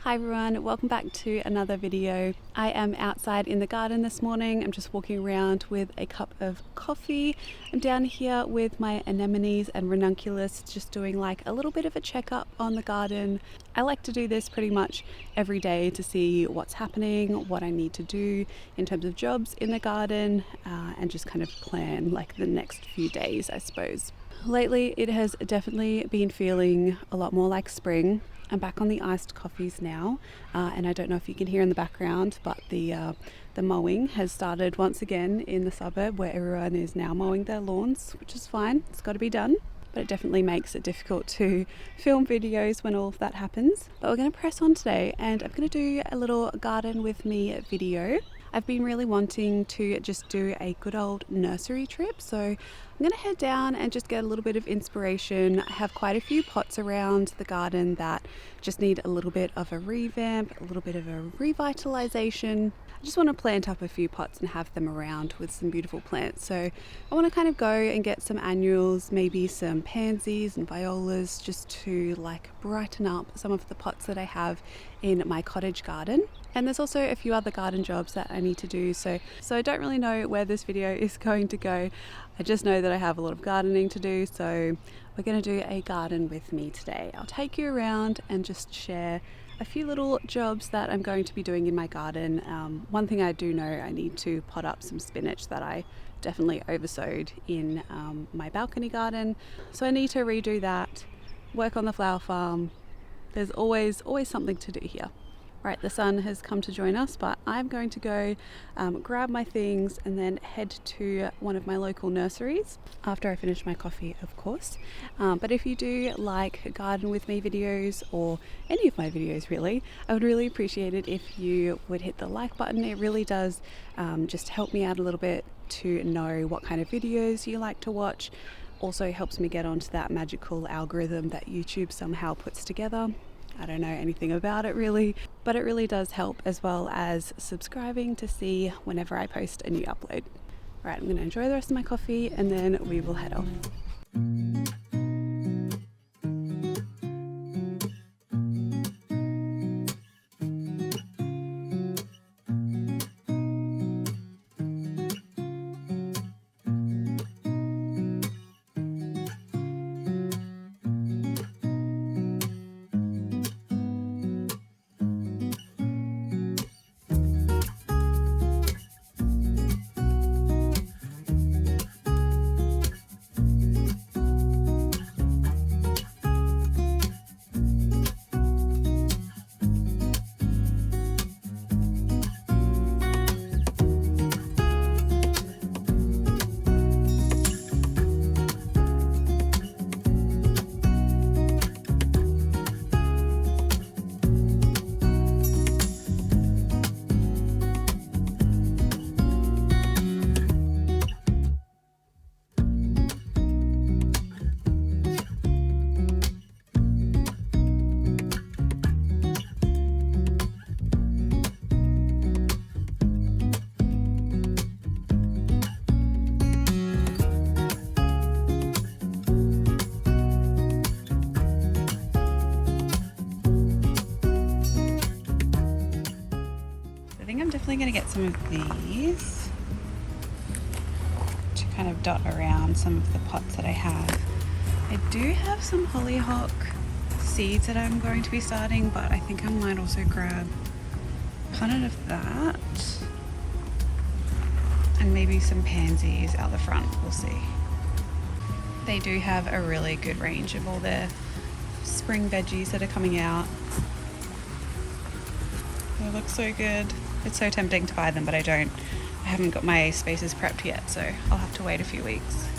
Hi everyone, welcome back to another video. I am outside in the garden this morning. I'm just walking around with a cup of coffee. I'm down here with my anemones and ranunculus, just doing like a little bit of a checkup on the garden. I like to do this pretty much every day to see what's happening, what I need to do in terms of jobs in the garden, and just kind of plan like the next few days, I suppose. Lately, it has definitely been feeling a lot more like spring. I'm back on the iced coffees now, and I don't know if you can hear in the background, but the mowing has started once again in the suburb where everyone is now mowing their lawns, which is fine. It's got to be done, but it definitely makes it difficult to film videos when all of that happens. But we're going to press on today, and I'm going to do a little garden with me video. I've been really wanting to just do a good old nursery trip, so I'm going to head down and just get a little bit of inspiration. I have quite a few pots around the garden that just need a little bit of a revamp, a little bit of a revitalization. I just want to plant up a few pots and have them around with some beautiful plants. So I want to kind of go and get some annuals, maybe some pansies and violas, just to like brighten up some of the pots that I have in my cottage garden. And there's also a few other garden jobs that I need to do, so I don't really know where this video is going to go. I just know that I have a lot of gardening to do, so we're going to do a garden with me today. I'll take you around and just share a few little jobs that I'm going to be doing in my garden. One thing I do know, I need to pot up some spinach that I definitely over-sowed in my balcony garden, so I need to redo that, work on the flower farm. There's always something to do here. Right, the sun has come to join us, but I'm going to go grab my things and then head to one of my local nurseries after I finish my coffee, of course. But if you do like garden with me videos, or any of my videos really, I would really appreciate it if you would hit the like button. It really does just help me out a little bit to know what kind of videos you like to watch. Also helps me get onto that magical algorithm that YouTube somehow puts together. I don't know anything about it really, but it really does help, as well as subscribing to see whenever I post a new upload. Right, I'm going to enjoy the rest of my coffee and then we will head off. I'm definitely going to get some of these to kind of dot around some of the pots that I have. I do have some hollyhock seeds that I'm going to be starting, but I think I might also grab a punnet of that and maybe some pansies out the front. We'll see. They do have a really good range of all their spring veggies that are coming out. They look so good. It's so tempting to buy them, but I haven't got my spaces prepped yet, so I'll have to wait a few weeks.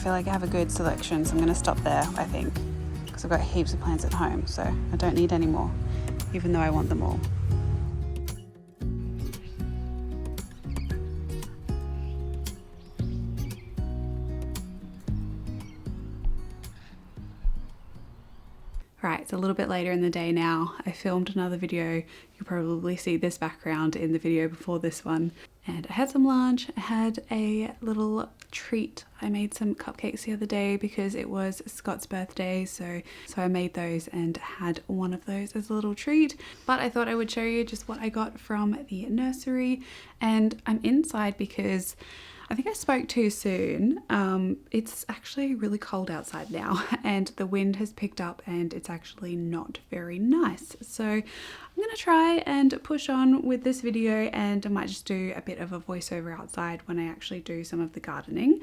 feel like I have a good selection, so I'm going to stop there, I think, because I've got heaps of plants at home, so I don't need any more, even though I want them all. Right, it's a little bit later in the day now. I filmed another video. You'll probably see this background in the video before this one. And I had some lunch. I had a little treat. I made some cupcakes the other day because it was Scott's birthday. So I made those and had one of those as a little treat. But I thought I would show you just what I got from the nursery. And I'm inside because I think I spoke too soon. It's actually really cold outside now and the wind has picked up and it's actually not very nice. So I'm gonna try and push on with this video, and I might just do a bit of a voiceover outside when I actually do some of the gardening.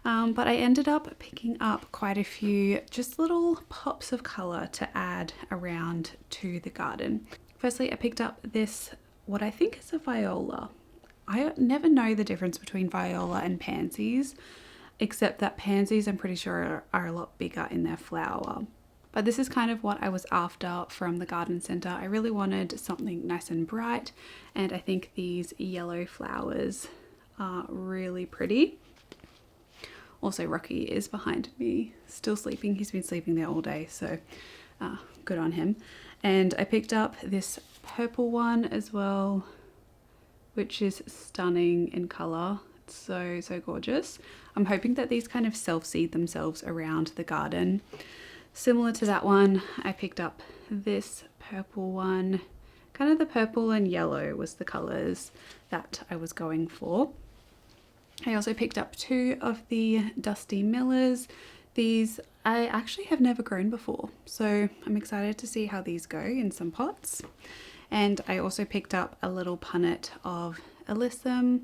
But I ended up picking up quite a few just little pops of colour to add around to the garden. Firstly, I picked up this, what I think is a viola. I never know the difference between viola and pansies, except that pansies I'm pretty sure are a lot bigger in their flower. But this is kind of what I was after from the garden centre. I really wanted something nice and bright, and I think these yellow flowers are really pretty. Also, Rocky is behind me, still sleeping. He's been sleeping there all day, so good on him. And I picked up this purple one as well, which is stunning in colour. It's so gorgeous. I'm hoping that these kind of self-seed themselves around the garden. Similar to that one, I picked up this purple one. Kind of the purple and yellow was the colours that I was going for. I also picked up two of the Dusty Millers. These I actually have never grown before, so I'm excited to see how these go in some pots. And I also picked up a little punnet of alyssum.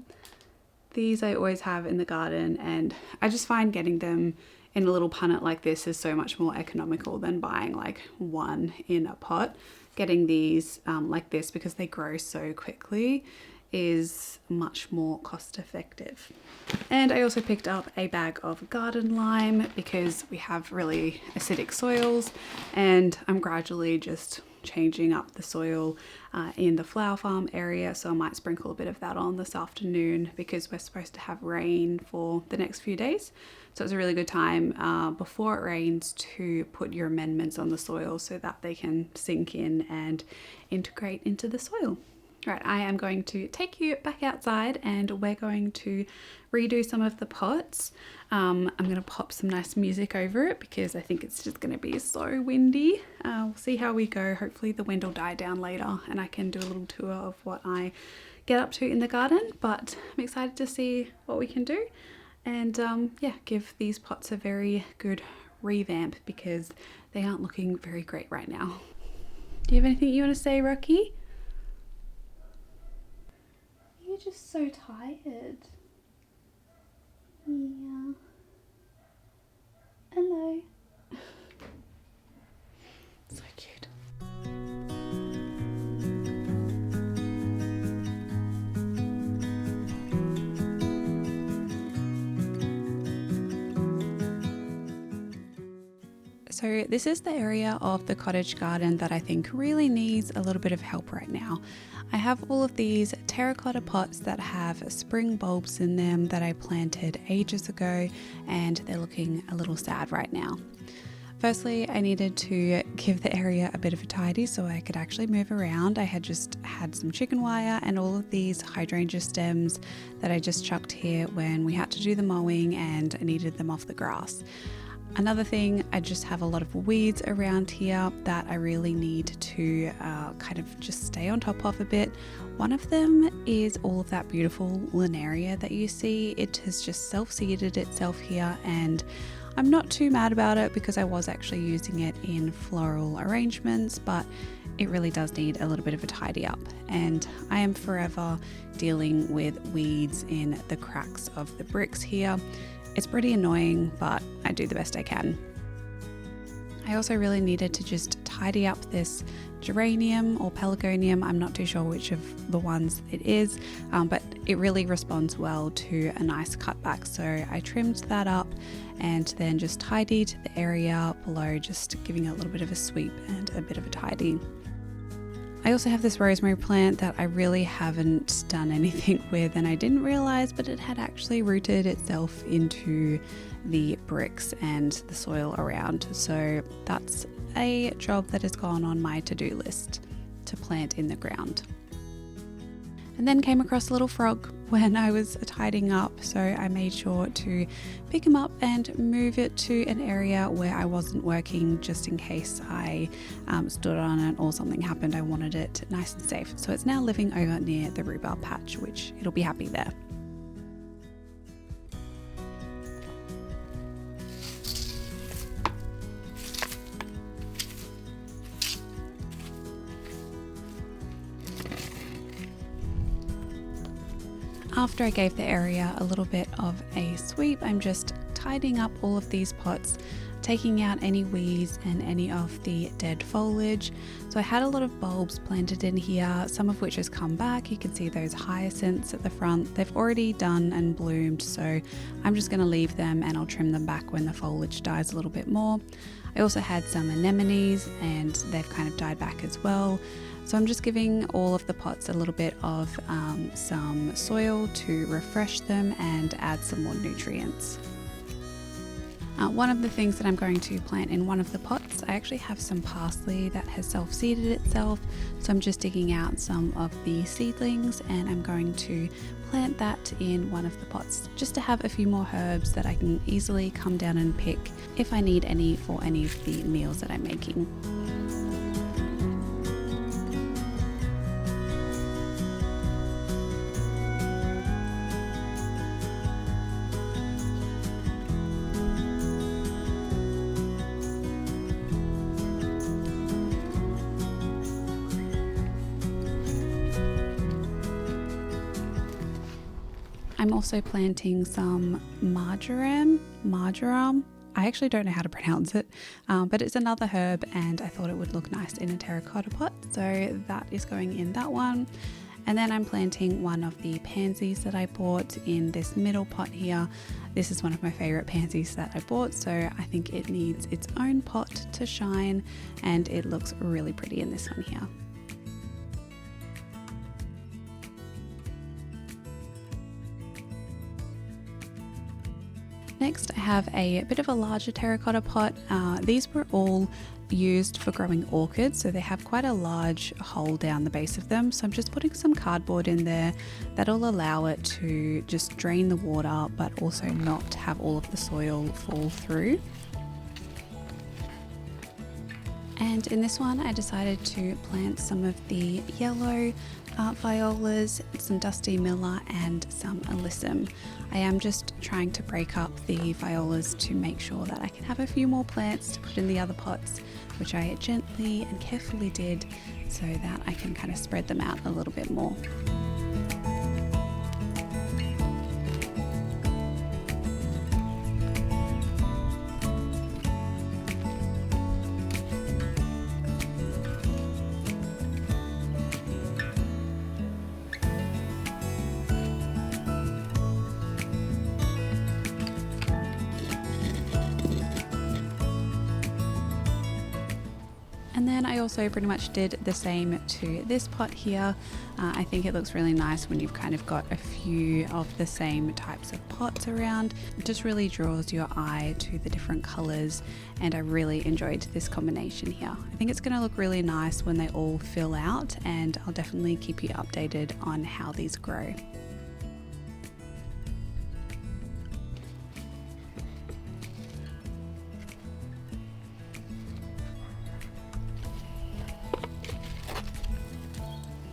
These I always have in the garden, and I just find getting them in a little punnet like this is so much more economical than buying like one in a pot. Getting these like this, because they grow so quickly, is much more cost effective. And I also picked up a bag of garden lime because we have really acidic soils, and I'm gradually just changing up the soil in the flower farm area, so I might sprinkle a bit of that on this afternoon because we're supposed to have rain for the next few days. So it's a really good time before it rains to put your amendments on the soil so that they can sink in and integrate into the soil. Right, I am going to take you back outside and we're going to redo some of the pots. I'm going to pop some nice music over it because I think it's just going to be so windy. We'll see how we go. Hopefully the wind will die down later and I can do a little tour of what I get up to in the garden, but I'm excited to see what we can do and yeah, give these pots a very good revamp because they aren't looking very great right now. Do you have anything you want to say, Rocky? You're just so tired. Yeah. Hello. So cute. So this is the area of the cottage garden that I think really needs a little bit of help right now. I have all of these terracotta pots that have spring bulbs in them that I planted ages ago, and they're looking a little sad right now. Firstly, I needed to give the area a bit of a tidy so I could actually move around. I had just had some chicken wire and all of these hydrangea stems that I just chucked here when we had to do the mowing and I needed them off the grass. Another thing, I just have a lot of weeds around here that I really need to kind of just stay on top of a bit. One of them is all of that beautiful linaria that you see. It has just self-seeded itself here, and I'm not too mad about it because I was actually using it in floral arrangements, but it really does need a little bit of a tidy up, and I am forever dealing with weeds in the cracks of the bricks here. It's pretty annoying, but I do the best I can. I also really needed to just tidy up this geranium or pelargonium. I'm not too sure which of the ones it is, but it really responds well to a nice cutback. So I trimmed that up and then just tidied the area below, just giving it a little bit of a sweep and a bit of a tidy. I also have this rosemary plant that I really haven't done anything with, and I didn't realize, but it had actually rooted itself into the bricks and the soil around. So that's a job that has gone on my to-do list to plant in the ground. And then came across a little frog when I was tidying up, so I made sure to pick him up and move it to an area where I wasn't working, just in case I stood on it or something happened. I wanted it nice and safe. So it's now living over near the rhubarb patch, which it'll be happy there. After I gave the area a little bit of a sweep, I'm just tidying up all of these pots, taking out any weeds and any of the dead foliage. So I had a lot of bulbs planted in here, some of which has come back. You can see those hyacinths at the front. They've already done and bloomed, so I'm just going to leave them and I'll trim them back when the foliage dies a little bit more. I also had some anemones and they've kind of died back as well. So I'm just giving all of the pots a little bit of some soil to refresh them and add some more nutrients. One of the things that I'm going to plant in one of the pots, I actually have some parsley that has self-seeded itself. So I'm just digging out some of the seedlings and I'm going to plant that in one of the pots just to have a few more herbs that I can easily come down and pick if I need any for any of the meals that I'm making. I'm also planting some marjoram. I actually don't know how to pronounce it, but it's another herb and I thought it would look nice in a terracotta pot. So that is going in that one. And then I'm planting one of the pansies that I bought in this middle pot here. This is one of my favorite pansies that I bought, so I think it needs its own pot to shine and it looks really pretty in this one here. Next, I have a bit of a larger terracotta pot. These were all used for growing orchids, so they have quite a large hole down the base of them. So I'm just putting some cardboard in there that'll allow it to just drain the water, but also not have all of the soil fall through. And in this one, I decided to plant some of the yellow violas, some dusty miller and some alyssum. I am just trying to break up the violas to make sure that I can have a few more plants to put in the other pots, which I gently and carefully did so that I can kind of spread them out a little bit more. And then I also pretty much did the same to this pot here. I think it looks really nice when you've kind of got a few of the same types of pots around. It just really draws your eye to the different colors, and I really enjoyed this combination here. I think it's going to look really nice when they all fill out, and I'll definitely keep you updated on how these grow.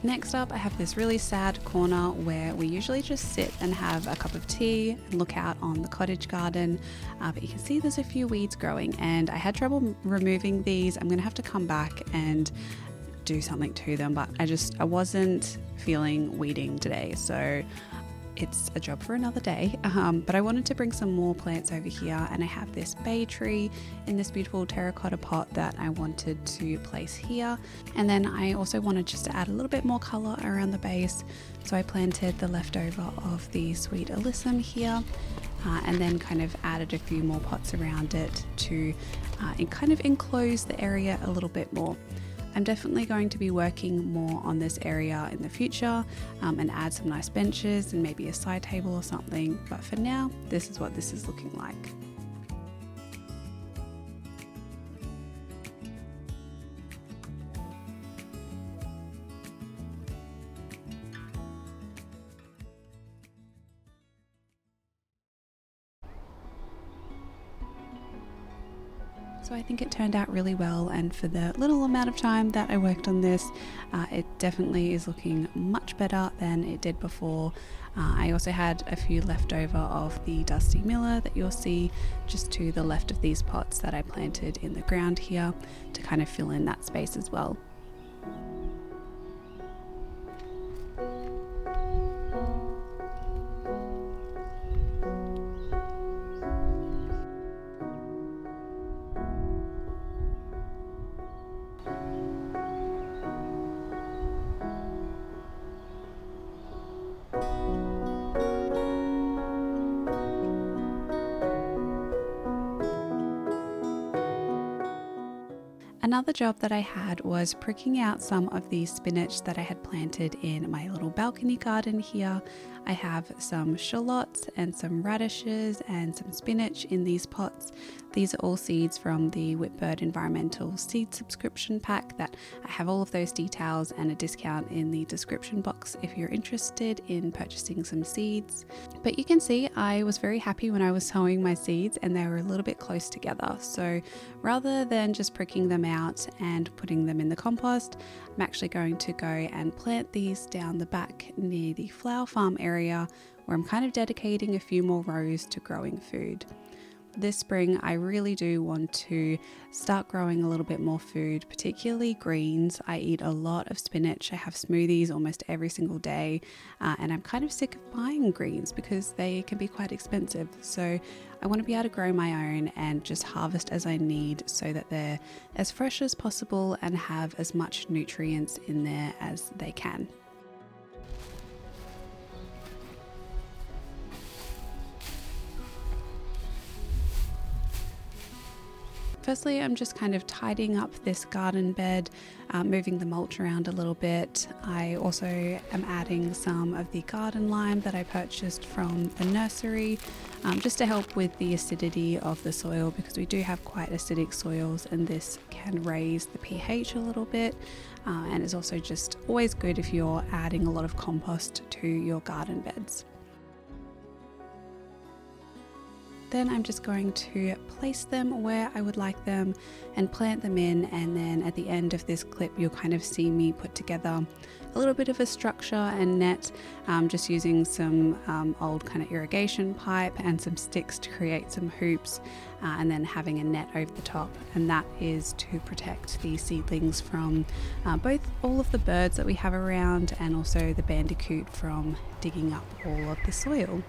Next up, I have this really sad corner where we usually just sit and have a cup of tea and look out on the cottage garden, but you can see there's a few weeds growing and I had trouble removing these. I'm gonna have to come back and do something to them, but I wasn't feeling weeding today, so it's a job for another day. But I wanted to bring some more plants over here, and I have this bay tree in this beautiful terracotta pot that I wanted to place here. And then I also wanted just to add a little bit more color around the base, so I planted the leftover of the sweet alyssum here, and then kind of added a few more pots around it to kind of enclose the area a little bit more. I'm definitely going to be working more on this area in the future, and add some nice benches and maybe a side table or something, but for now this is what this is looking like. So I think it turned out really well, and for the little amount of time that I worked on this, it definitely is looking much better than it did before. I also had a few leftover of the dusty miller that you'll see just to the left of these pots that I planted in the ground here to kind of fill in that space as well. Another job that I had was pricking out some of the spinach that I had planted in my little balcony garden here. I have some shallots and some radishes and some spinach in these pots. These are all seeds from the Whitbird Environmental Seed Subscription Pack that I have all of those details and a discount in the description box if you're interested in purchasing some seeds. But you can see I was very happy when I was sowing my seeds and they were a little bit close together. So rather than just pricking them out and putting them in the compost, I'm actually going to go and plant these down the back near the flower farm area, where I'm kind of dedicating a few more rows to growing food. This spring I really do want to start growing a little bit more food, particularly greens. I eat a lot of spinach. I have smoothies almost every single day, and I'm kind of sick of buying greens because they can be quite expensive. So I want to be able to grow my own and just harvest as I need so that they're as fresh as possible and have as much nutrients in there as they can. Firstly, I'm just kind of tidying up this garden bed, moving the mulch around a little bit. I also am adding some of the garden lime that I purchased from the nursery, just to help with the acidity of the soil, because we do have quite acidic soils and this can raise the pH a little bit, and it's also just always good if you're adding a lot of compost to your garden beds. Then I'm just going to place them where I would like them and plant them in, and then at the end of this clip you'll kind of see me put together a little bit of a structure and net, just using some old kind of irrigation pipe and some sticks to create some hoops, and then having a net over the top, and that is to protect the seedlings from both all of the birds that we have around and also the bandicoot from digging up all of the soil.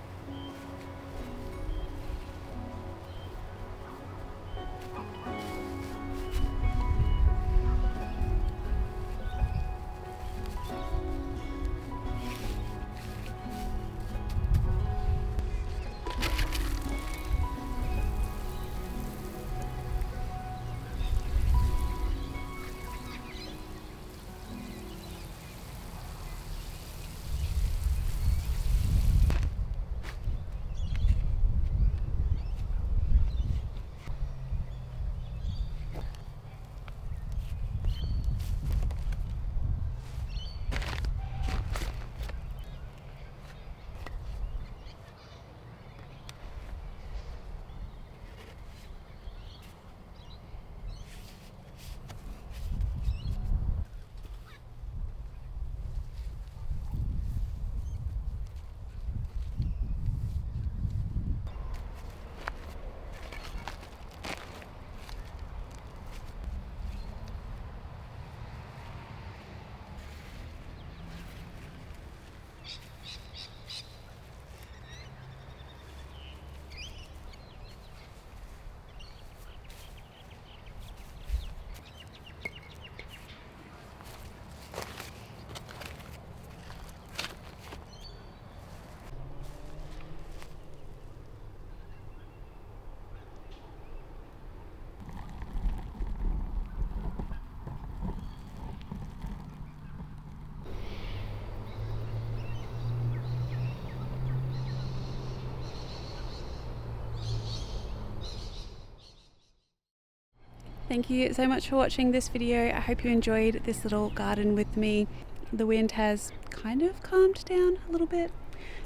Thank you so much for watching this video. I hope you enjoyed this little garden with me. The wind has kind of calmed down a little bit,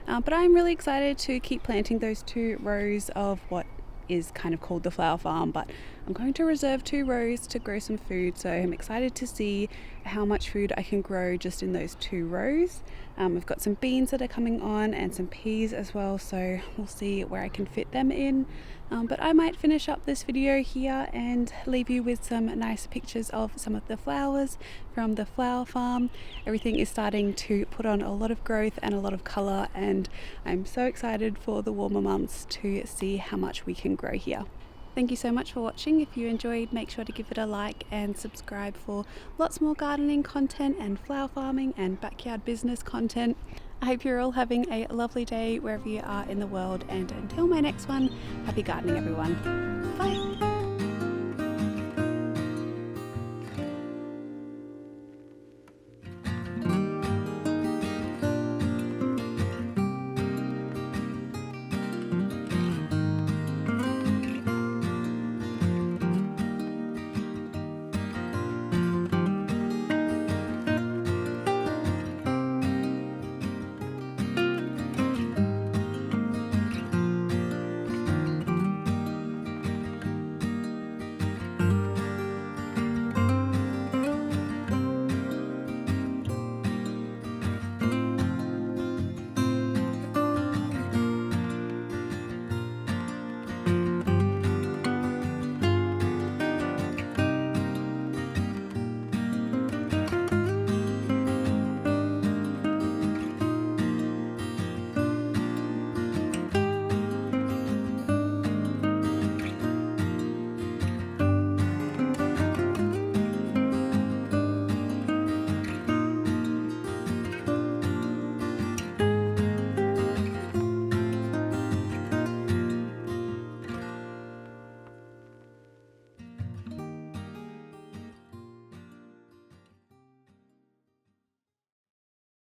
but I'm really excited to keep planting those 2 rows of what is kind of called the flower farm, but I'm going to reserve 2 rows to grow some food, so I'm excited to see how much food I can grow just in those 2 rows. I've got some beans that are coming on and some peas as well, so we'll see where I can fit them in. But I might finish up this video here and leave you with some nice pictures of some of the flowers from the flower farm. Everything is starting to put on a lot of growth and a lot of colour, and I'm so excited for the warmer months to see how much we can grow here. Thank you so much for watching. If you enjoyed, make sure to give it a like and subscribe for lots more gardening content and flower farming and backyard business content. I hope you're all having a lovely day wherever you are in the world, and until my next one, happy gardening everyone.